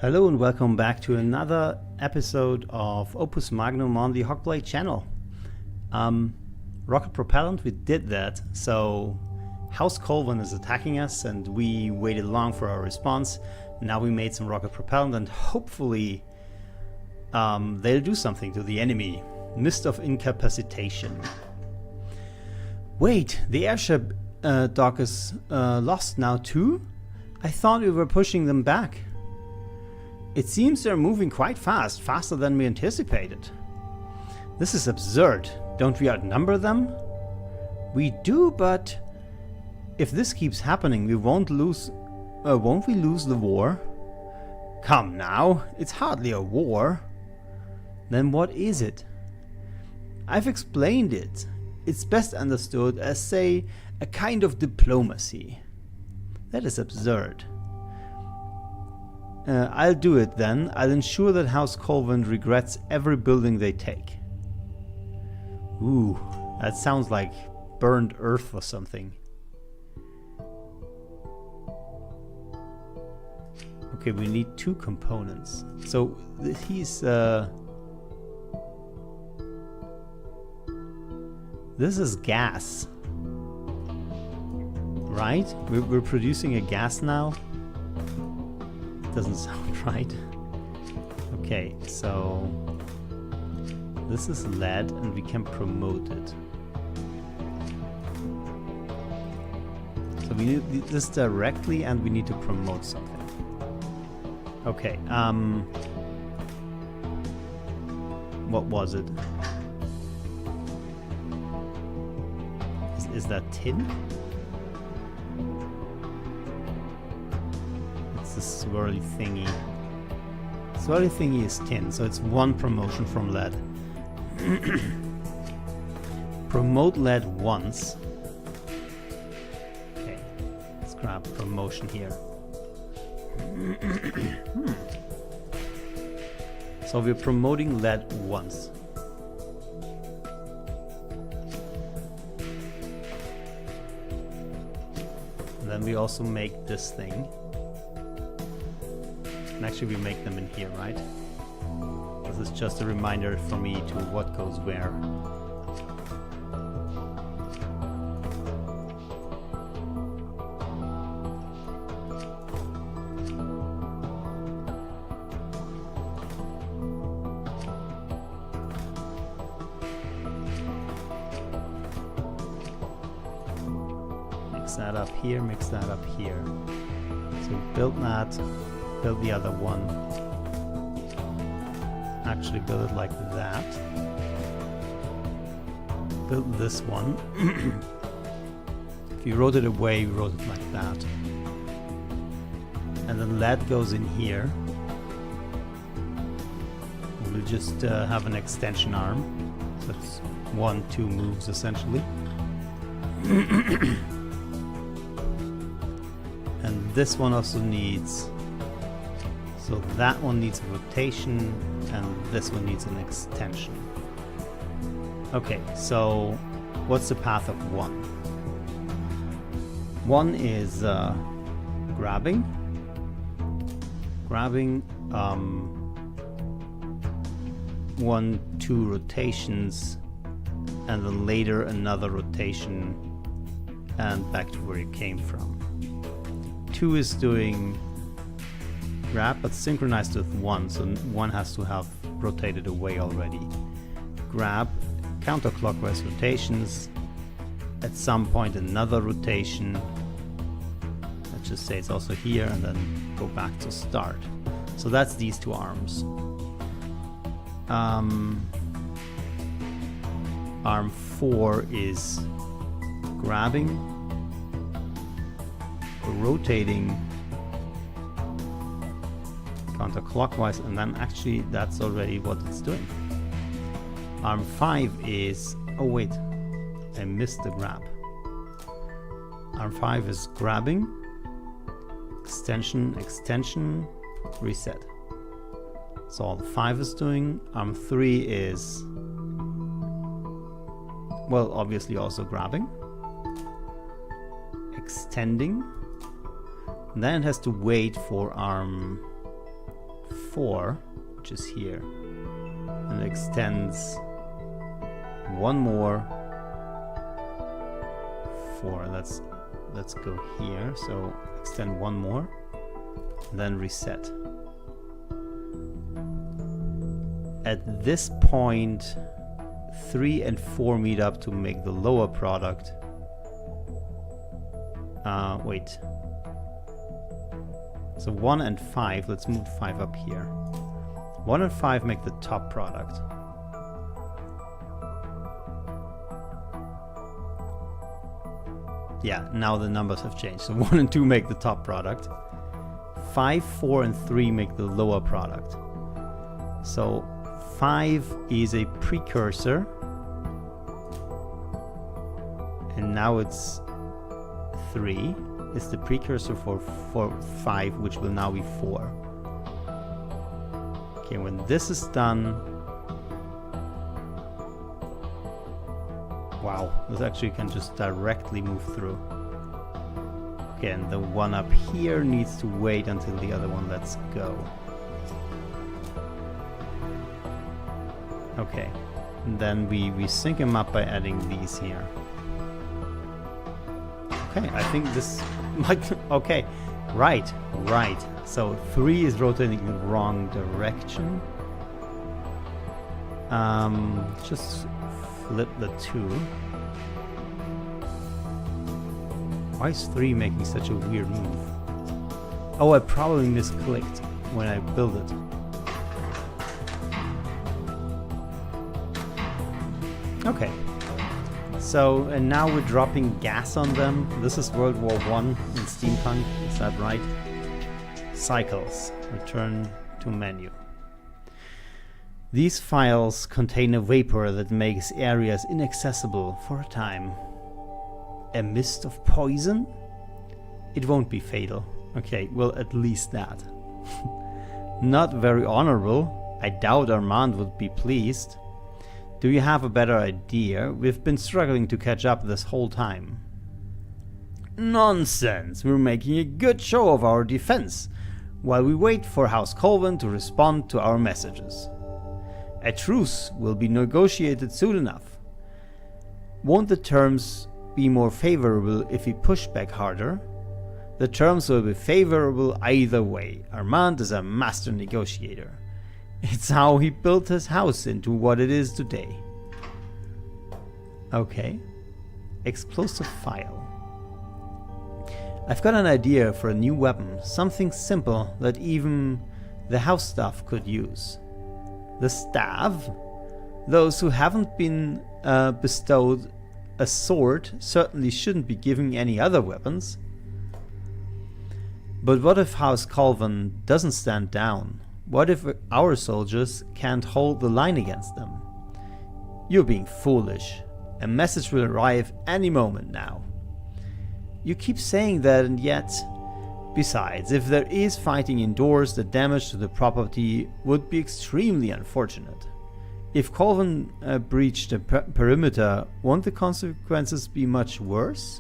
Hello and welcome back to another episode of Opus Magnum on the HogPlay channel. Rocket propellant, we did that. So House Colvin is attacking us and we waited long for our response. Now we made some rocket propellant and hopefully they'll do something to the enemy. Mist of incapacitation. Wait, the airship dock is lost now too? I thought we were pushing them back. It seems they're moving quite fast, faster than we anticipated. This is absurd. Don't we outnumber them? We do, but if this keeps happening, we won't we lose the war? Come now, it's hardly a war. Then what is it? I've explained it. It's best understood as, say, a kind of diplomacy. That is absurd. I'll do it then. I'll ensure that House Colvin regrets every building they take. Ooh, that sounds like burned earth or something. Okay, we need two components. So he's this is gas, right? We're producing a gas now. Doesn't sound right. Okay, so this is lead and we can promote it. So we need this directly and we need to promote something. Okay, what was it? Is that tin? The swirly thingy. Swirly thingy is tin, so it's one promotion from lead. Promote lead once. Okay, let's grab promotion here. So we're promoting lead once. And then we also make this thing. And actually we make them in here, right? This is just a reminder for me to what goes where. Mix that up here, mix that up here. So build that. Build the other one. Actually build it like that. Build this one. If you wrote it away, you wrote it like that. And then lead goes in here. We'll just have an extension arm. So it's 1, 2 moves essentially. And this one also needs... So that one needs rotation, and this one needs an extension. Okay, so what's the path of 1? 1 is grabbing. 1, 2 rotations, and then later another rotation, and back to where you came from. 2 is doing grab, but synchronized with 1, so 1 has to have rotated away already. Grab, counterclockwise rotations, at some point another rotation. Let's just say it's also here, and then go back to start. So that's these two arms. Arm 4 is grabbing, rotating, counterclockwise, and then actually that's already what it's doing. Arm 5 is... oh wait, I missed the grab. Arm 5 is grabbing, extension, extension, reset. So all the 5 is doing. Arm 3 is... well, obviously also grabbing, extending, and then it has to wait for arm 4, which is here, and extends one more 4. Let's go here, so extend one more, and then reset. At this point, 3 and 4 meet up to make the lower product. Wait. So 1 and 5, let's move 5 up here. 1 and 5 make the top product. Yeah, now the numbers have changed. So 1 and 2 make the top product. 5, 4, and 3 make the lower product. So 5 is a precursor. And now it's 3 is the precursor for 5, which will now be 4. Okay, when this is done... Wow, this actually can just directly move through. Okay, and the one up here needs to wait until the other one lets go. Okay, and then we sync them up by adding these here. Okay, I think this might... Okay, right. So 3 is rotating in the wrong direction. Just flip the 2. Why is 3 making such a weird move? Oh, I probably misclicked when I built it. Okay. So, and now we're dropping gas on them. This is World War I in SteamPunk, is that right? Cycles. Return to menu. These files contain a vapor that makes areas inaccessible for a time. A mist of poison? It won't be fatal. Okay, well, at least that. Not very honorable. I doubt Armand would be pleased. Do you have a better idea? We've been struggling to catch up this whole time. Nonsense! We're making a good show of our defense, while we wait for House Colvin to respond to our messages. A truce will be negotiated soon enough. Won't the terms be more favorable if we push back harder? The terms will be favorable either way. Armand is a master negotiator. It's how he built his house into what it is today. Okay. Explosive file. I've got an idea for a new weapon. Something simple that even the house staff could use. The staff? Those who haven't been bestowed a sword certainly shouldn't be given any other weapons. But what if House Colvin doesn't stand down? What if our soldiers can't hold the line against them? You're being foolish. A message will arrive any moment now. You keep saying that, and yet... Besides, if there is fighting indoors, the damage to the property would be extremely unfortunate. If Colvin breached the perimeter, won't the consequences be much worse?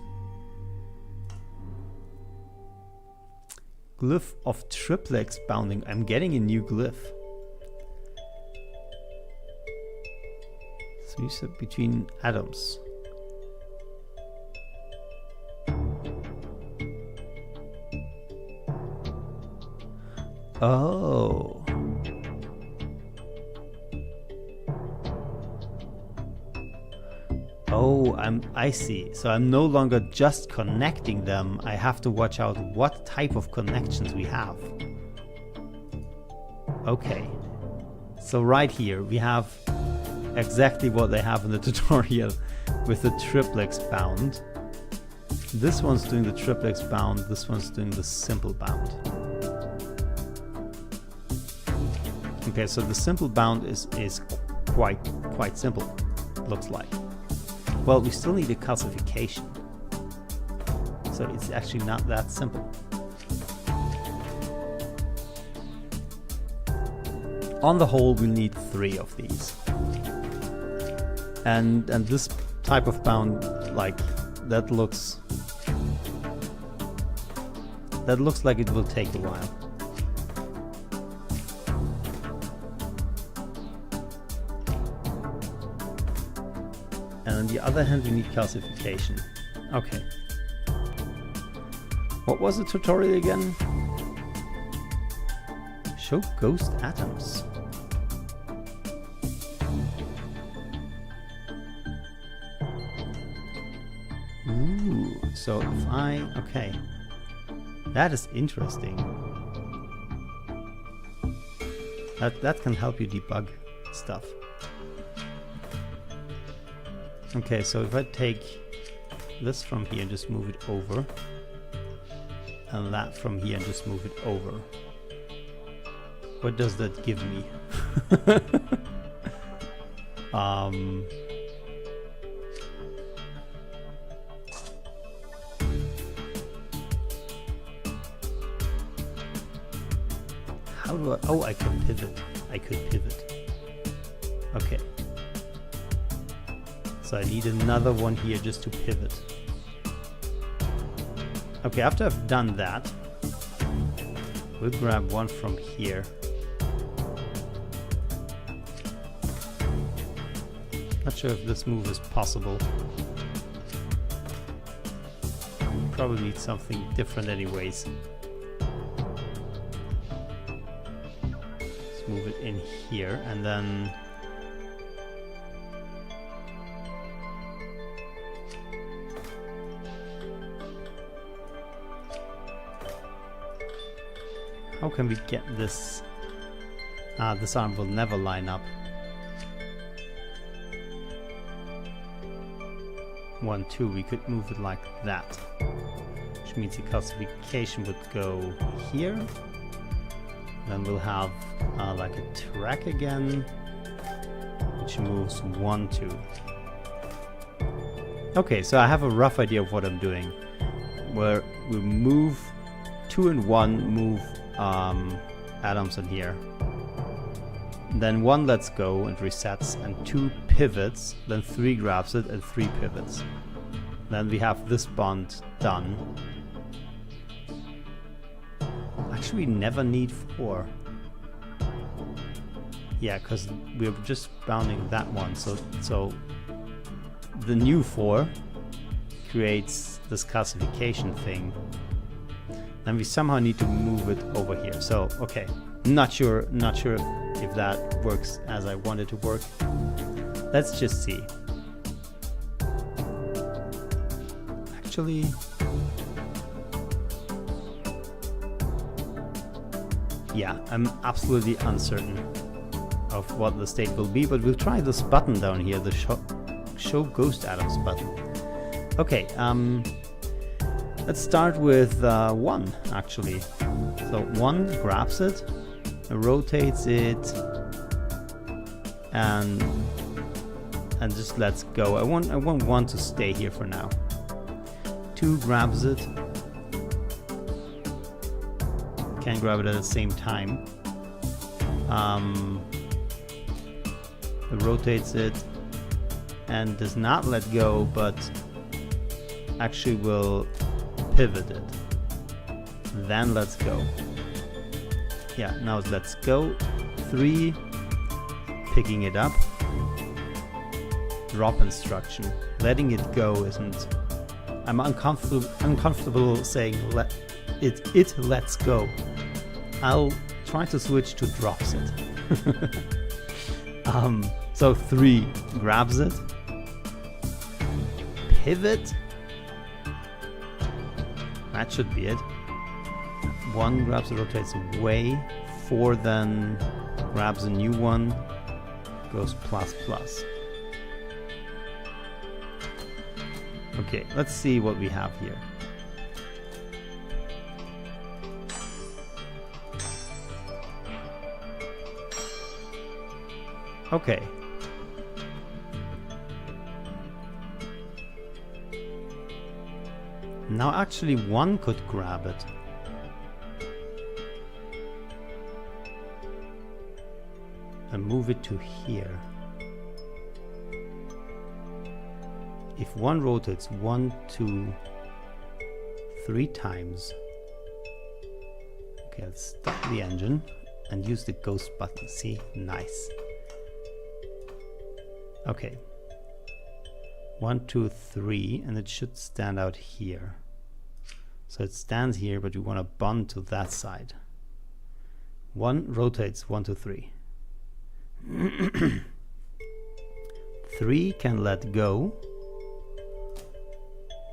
Glyph of triplex bounding. I'm getting a new glyph. So you said between atoms. Oh. Oh, I see. So I'm no longer just connecting them. I have to watch out what type of connections we have. Okay. So right here we have exactly what they have in the tutorial with the triplex bound. This one's doing the triplex bound, this one's doing the simple bound. Okay, so the simple bound is quite simple, looks like. Well, we still need a calcification. So it's actually not that simple. On the whole, we need 3 of these. And this type of bound, like, that looks like it will take a while. And on the other hand, we need calcification. Okay. What was the tutorial again? Show ghost atoms. Ooh, so if I... okay. That is interesting. That can help you debug stuff. Okay, so if I take this from here and just move it over, and that from here and just move it over, what does that give me? How do I... oh, I can pivot. I could pivot. Okay. So I need another one here just to pivot. Okay, after I've done that, we'll grab one from here. Not sure if this move is possible. Probably need something different anyways. Let's move it in here and then... how can we get this? Ah, this arm will never line up. 1, 2, we could move it like that. Which means the calcification would go here. Then we'll have like a track again, which moves 1, 2. Okay, so I have a rough idea of what I'm doing. Where we move 2 and 1, move atoms in here. Then 1 lets go and resets, and 2 pivots, then 3 grabs it and 3 pivots. Then we have this bond done. Actually, we never need 4. Yeah, because we're just bounding that one, so the new 4 creates this calcification thing. And we somehow need to move it over here. So, okay, not sure if that works as I want it to work. Let's just see. Actually, yeah, I'm absolutely uncertain of what the state will be, but we'll try this button down here, the show ghost atoms button. Okay, let's start with 1, actually. So 1 grabs it, rotates it, and just lets go. I want 1 to stay here for now. 2 grabs it. Can't grab it at the same time. It rotates it and does not let go, but actually will pivot it. Then let's go. Yeah, now it's let's go. 3, picking it up. Drop instruction. Letting it go isn't... I'm uncomfortable saying it lets go. I'll try to switch to drops it. So 3 grabs it. Pivot. That should be it. 1 grabs it, rotates away. 4 then grabs a new one, goes plus plus. Okay, let's see what we have here. Okay. Now actually 1 could grab it. And move it to here. If 1 rotates 1, 2, 3 times. Okay, let's stop the engine and use the ghost button. See? Nice. Okay. 1, 2, 3, and it should stand out here. So it stands here, but we want to bond to that side. 1 rotates 1, 2, 3. 3 can let go,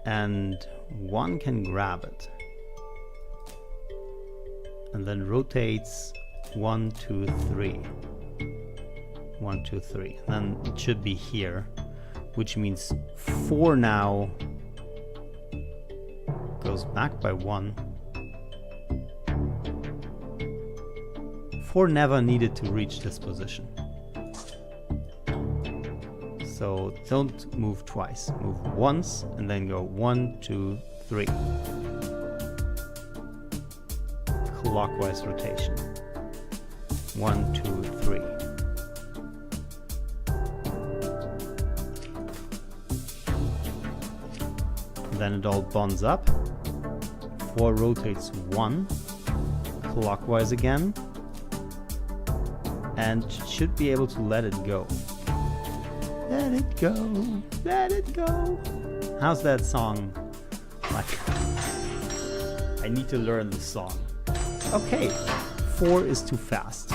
and 1 can grab it. And then rotates 1, 2, 3. 1, 2, 3. And then it should be here, which means 4 now goes back by 1. 4 never needed to reach this position. So don't move twice. Move once and then go 1, 2, 3. Clockwise rotation. 1, 2, 3. Then it all bonds up. 4 rotates 1 clockwise again, and should be able to let it go. Let it go, let it go. How's that song? Like, I need to learn the song. Okay, 4 is too fast.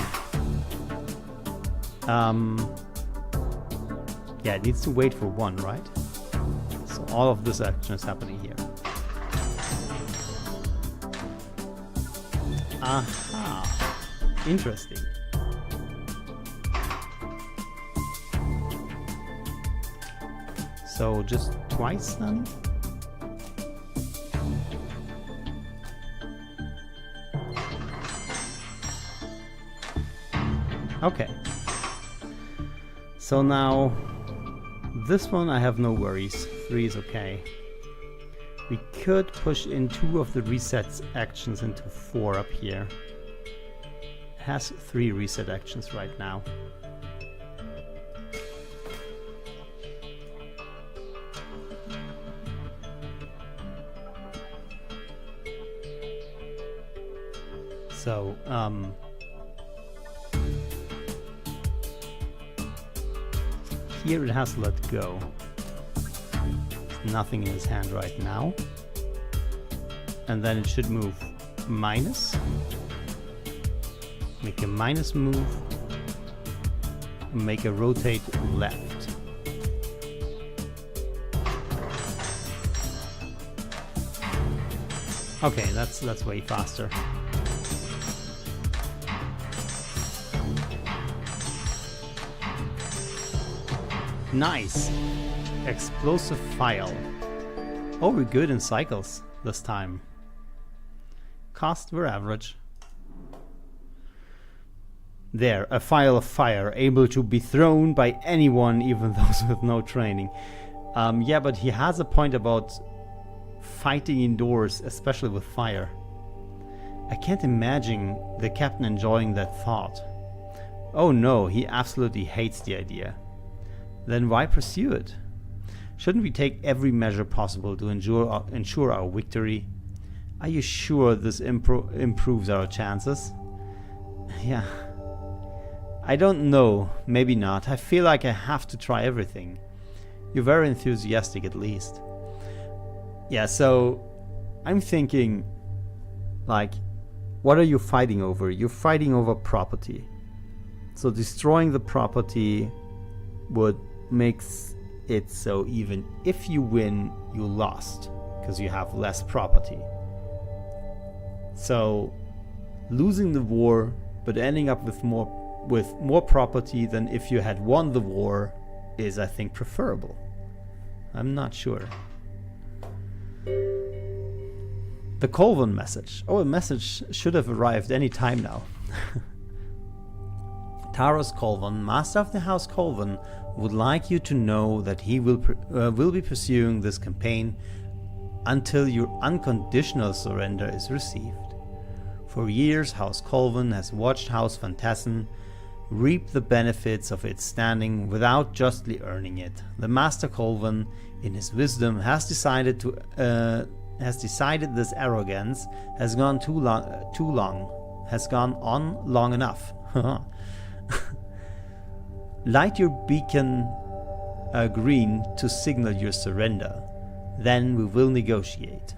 Yeah, it needs to wait for 1, right? So all of this action is happening here. Aha, interesting. So just twice then? Okay. So now this one I have no worries. 3 is okay. We could push in 2 of the resets actions into 4 up here. It has 3 reset actions right now. So, here it has to let go. There's nothing in his hand right now. And then it should move minus. Make a minus move. And make a rotate left. Okay, that's way faster. Nice! Explosive file. Oh, we're good in cycles this time. Cost were average. There, a file of fire, able to be thrown by anyone, even those with no training. Yeah, but he has a point about fighting indoors, especially with fire. I can't imagine the captain enjoying that thought. Oh no, he absolutely hates the idea. Then why pursue it? Shouldn't we take every measure possible to ensure our victory? Are you sure this improves our chances? Yeah. I don't know. Maybe not. I feel like I have to try everything. You're very enthusiastic, at least. Yeah, so I'm thinking, like, what are you fighting over? You're fighting over property. So destroying the property would makes it so even if you win, you lost, because you have less property. So losing the war but ending up with more property than if you had won the war is, I think, preferable. I'm not sure. The Colvin message. Oh, a message should have arrived any time now. Taros Colvin, Master of the House Colvin, would like you to know that he will be pursuing this campaign until your unconditional surrender is received. For years, House Colvin has watched House Phantasm reap the benefits of its standing without justly earning it. The Master Colvin, in his wisdom, has decided this arrogance has gone has gone on long enough. Light your beacon green to signal your surrender. Then we will negotiate.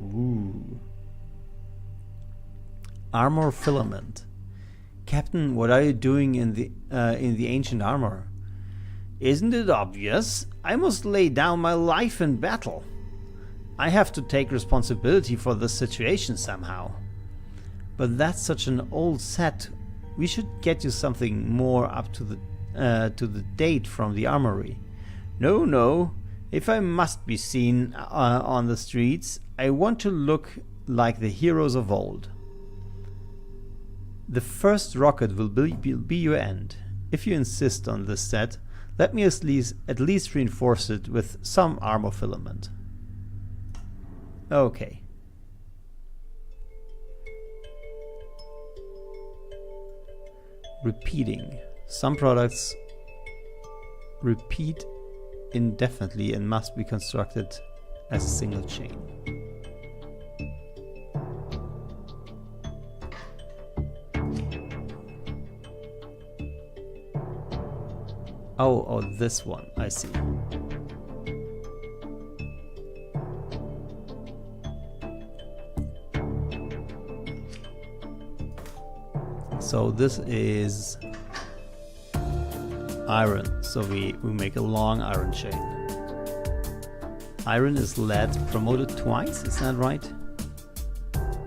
Ooh. Armor filament. Captain, what are you doing in the ancient armor? Isn't it obvious? I must lay down my life in battle. I have to take responsibility for this situation somehow. But that's such an old set. We should get you something more up to the date from the armory. No. If I must be seen on the streets, I want to look like the heroes of old. The first rocket will be your end. If you insist on this set, let me at least reinforce it with some armor filament. Okay. Repeating. Some products repeat indefinitely and must be constructed as a single chain. Oh, this one, I see. So this is iron, so we make a long iron chain. Iron is lead promoted twice, is that right?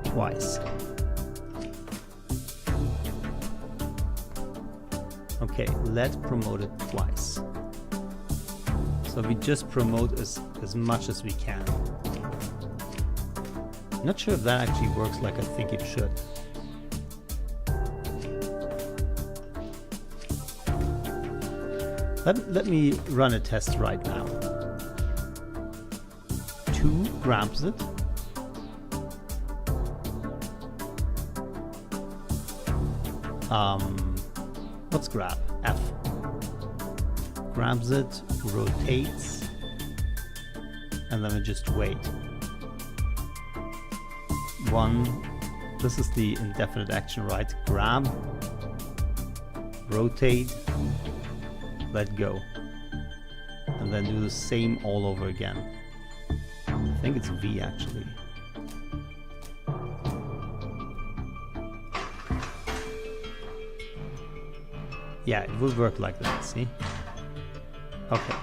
Twice. Okay, lead promoted twice. So we just promote as much as we can. Not sure if that actually works like I think it should. Let me run a test right now. 2 grabs it. What's grab? F. Grabs it, rotates, and then we just wait. 1. This is the indefinite action, right? Grab, rotate, let go, and then do the same all over again. I think it's V actually. Yeah, it will work like that, see? Okay.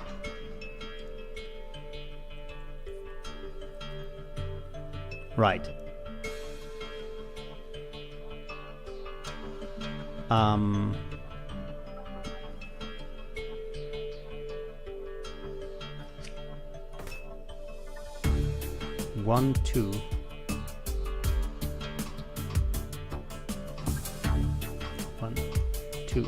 Right. 1, 2. One, two.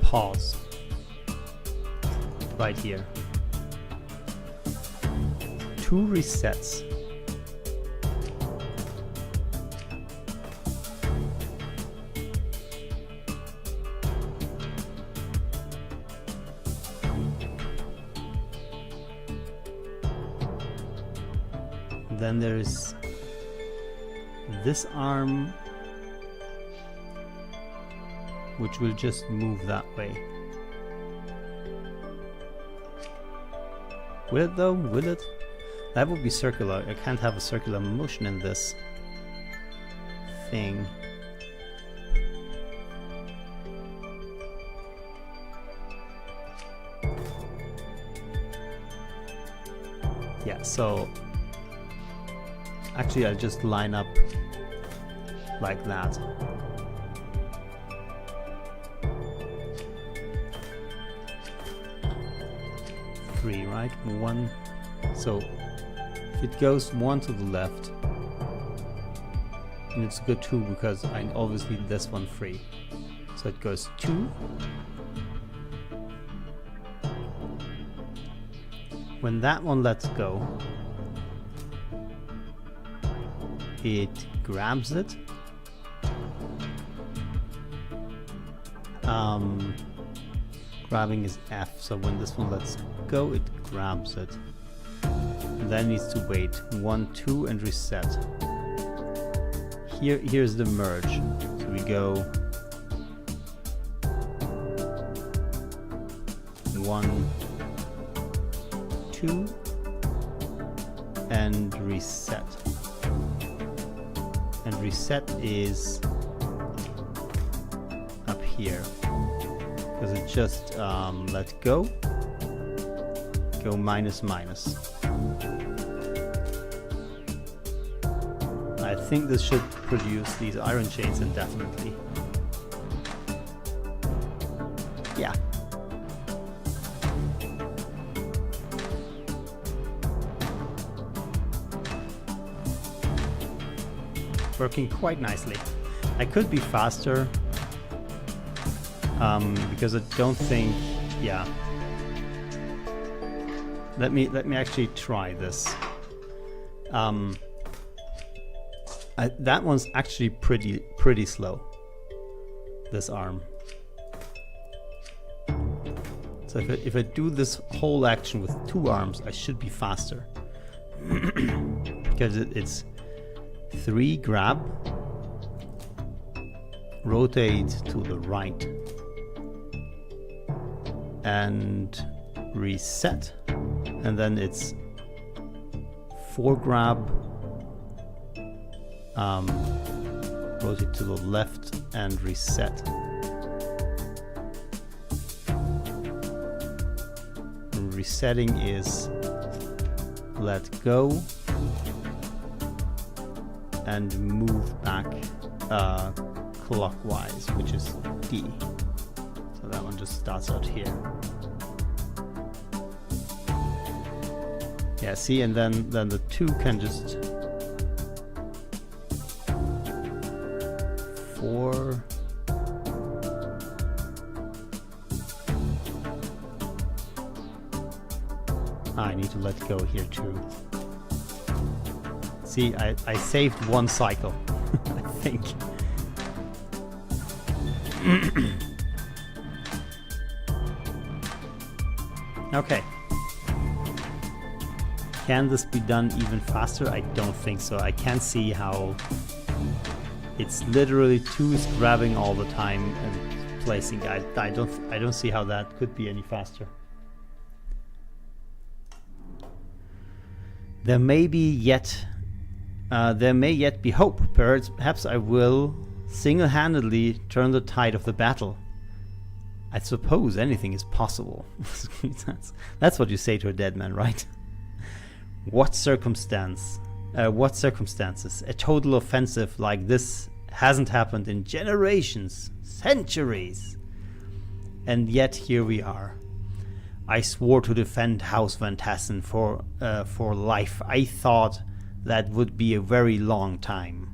Pause. Right here. 2 resets. Then there's this arm, which will just move that way. Will it though? Will it? That would be circular. I can't have a circular motion in this thing. Yeah, so actually I'll just line up like that. Three, right? 1. So if it goes 1 to the left, and it's good 2 because I always need this one free. So it goes 2. When that one lets go, it grabs it. Grabbing is F, so when this one lets go, it grabs it. And then needs to wait 1, 2 and reset. here's the merge. So we go 1, 2, and reset. And reset is up here. Because it just let go minus minus. I think this should produce these iron chains indefinitely. Yeah. Working quite nicely. I could be faster because I don't think, yeah. Let me actually try this. That one's actually pretty slow. This arm. So if I do this whole action with 2 arms, I should be faster. Because it's 3 grab, rotate to the right, and reset, and then it's 4 grab, rotate to the left and reset. Resetting is let go and move back clockwise, which is D. So that one just starts out here. Yeah, see, and then the 2 can just 4. I need to let go here too. See, I saved 1 cycle, I think. Okay. Can this be done even faster? I don't think so. I can't see how it's literally 2 is grabbing all the time and placing. I don't see how that could be any faster. There may yet be hope. Perhaps I will single-handedly turn the tide of the battle. I suppose anything is possible. That's what you say to a dead man, right? What circumstances? A total offensive like this hasn't happened in generations, centuries. And yet here we are. I swore to defend House Van Tassen for life. I thought that would be a very long time.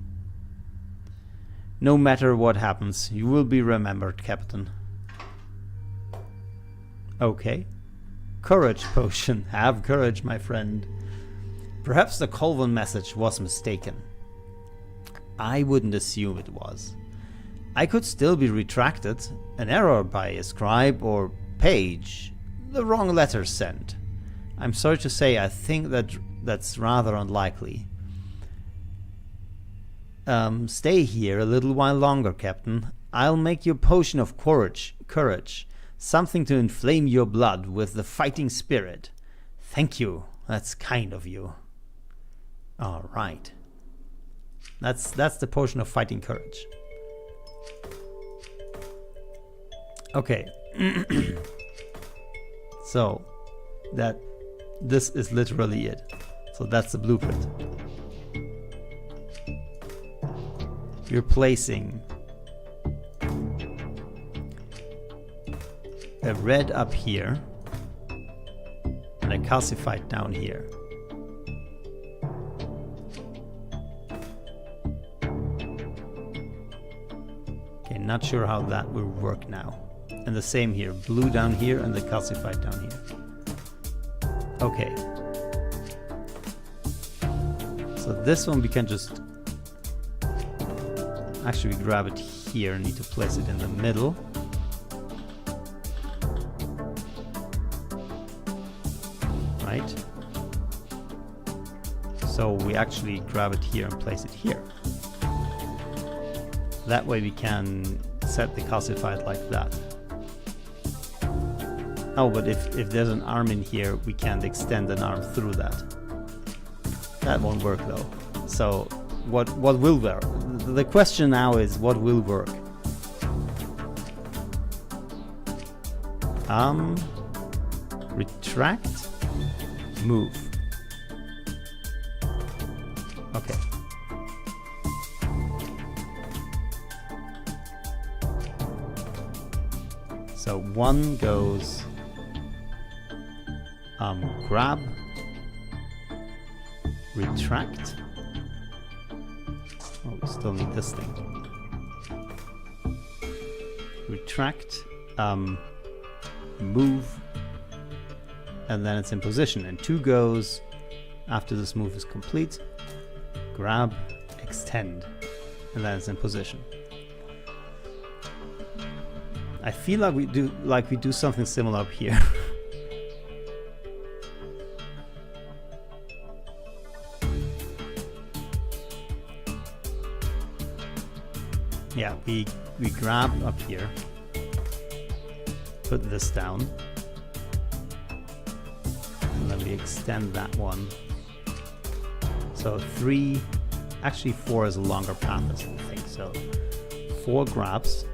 No matter what happens, you will be remembered, Captain. Okay. Courage potion. Have courage, my friend. Perhaps the Colvin message was mistaken. I wouldn't assume it was. I could still be retracted, an error by a scribe or page, the wrong letter sent. I'm sorry to say, I think that's rather unlikely. Stay here a little while longer, Captain. I'll make you a potion of courage, something to inflame your blood with the fighting spirit. Thank you. That's kind of you. All right. That's the potion of fighting courage. Okay. So this is literally it. So that's the blueprint. You're placing a red up here and a calcified down here. Okay, not sure how that will work now. And the same here, blue down here and the calcified down here. Okay. So this one we can just actually grab it here, need to place it in the middle. Right? So we actually grab it here and place it here. That way we can set the calcified like that. Oh, but if there's an arm in here, we can't extend an arm through that. That won't work though. So what will work? The question now is what will work? Retract, move. Okay. So one goes grab, retract. Oh, we still need this thing. Retract, move, and then it's in position. And 2 goes after this move is complete. Grab, extend, and then it's in position. I feel like we do something similar up here. Yeah, we grab up here, put this down, and then we extend that one. So 3, actually 4 is a longer path, I think. So 4 grabs,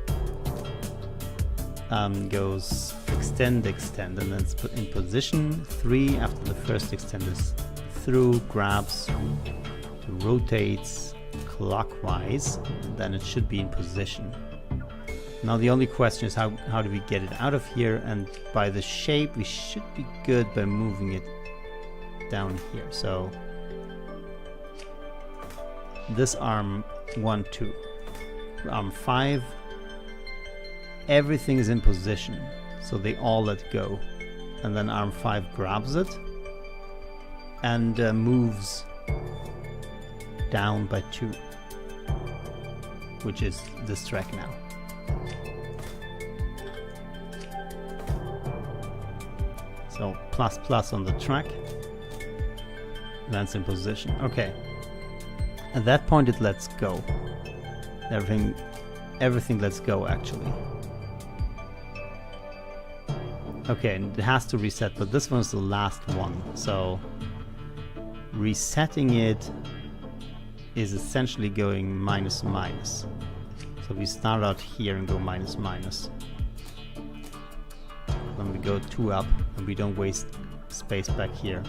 goes extend, extend, and then it's put in position. 3 after the first extend is through, grabs, rotates clockwise, and then it should be in position. Now the only question is how do we get it out of here, and by the shape we should be good by moving it down here. So this arm 1, 2, arm 5, everything is in position, so they all let go, and then arm 5 grabs it and moves down by 2, which is this track now. So ++ on the track, that's in position. Okay, at that point it lets go. Everything lets go actually. Okay, and it has to reset, but this one's the last one, so resetting it is essentially going minus minus. So we start out here and go minus minus. Then we go 2 up and we don't waste space back here.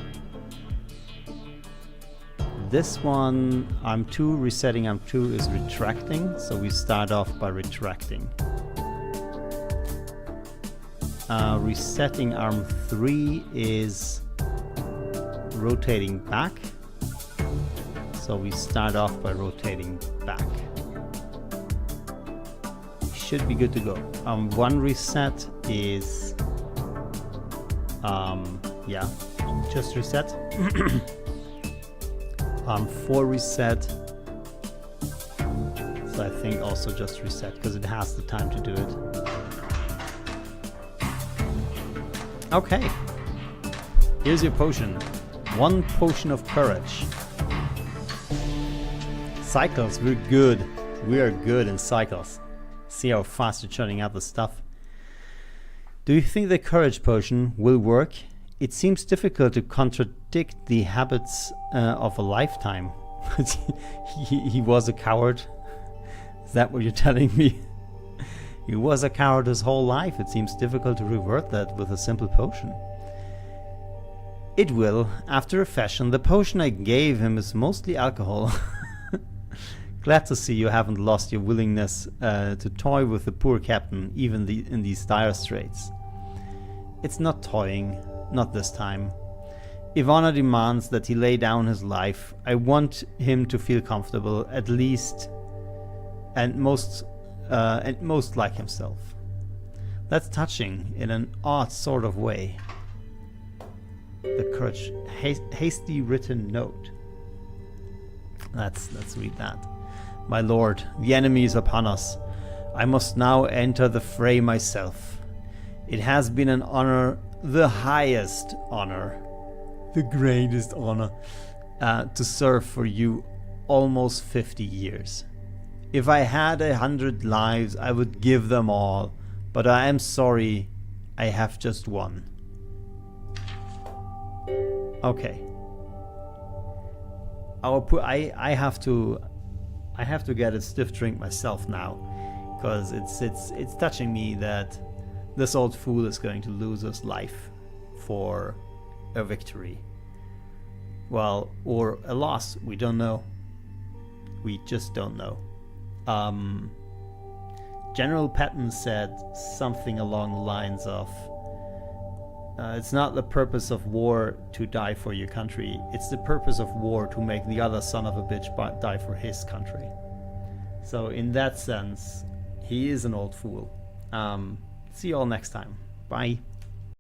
This one, arm 2, resetting arm 2 is retracting, so we start off by retracting. Resetting arm 3 is rotating back. So we start off by rotating back. Should be good to go. 1 reset is, yeah, just reset. 4 reset. So I think also just reset because it has the time to do it. Okay. Here's your potion. 1 potion of courage. Cycles, we're good. We are good in cycles. See how fast you're churning out the stuff. Do you think the courage potion will work? It seems difficult to contradict the habits of a lifetime. he was a coward. Is that what you're telling me? He was a coward his whole life. It seems difficult to revert that with a simple potion. It will, after a fashion. The potion I gave him is mostly alcohol. Glad to see you haven't lost your willingness to toy with the poor captain, even in these dire straits. It's not toying, not this time. If honor demands that he lay down his life, I want him to feel comfortable, at least, and most like himself. That's touching in an odd sort of way. The courage, hasty written note. Let's read that. My lord, the enemy is upon us. I must now enter the fray myself. It has been an honor, the highest honor, the greatest honor, to serve for you almost 50 years. If I had 100 lives, I would give them all. But I am sorry, I have just one. Okay. I have to get a stiff drink myself now, because it's touching me that this old fool is going to lose his life for a victory. Well, or a loss, we don't know. We just don't know. General Patton said something along the lines of, it's not the purpose of war to die for your country, it's the purpose of war to make the other son of a bitch die for his country. So in that sense, he is an old fool. See you all next time. Bye.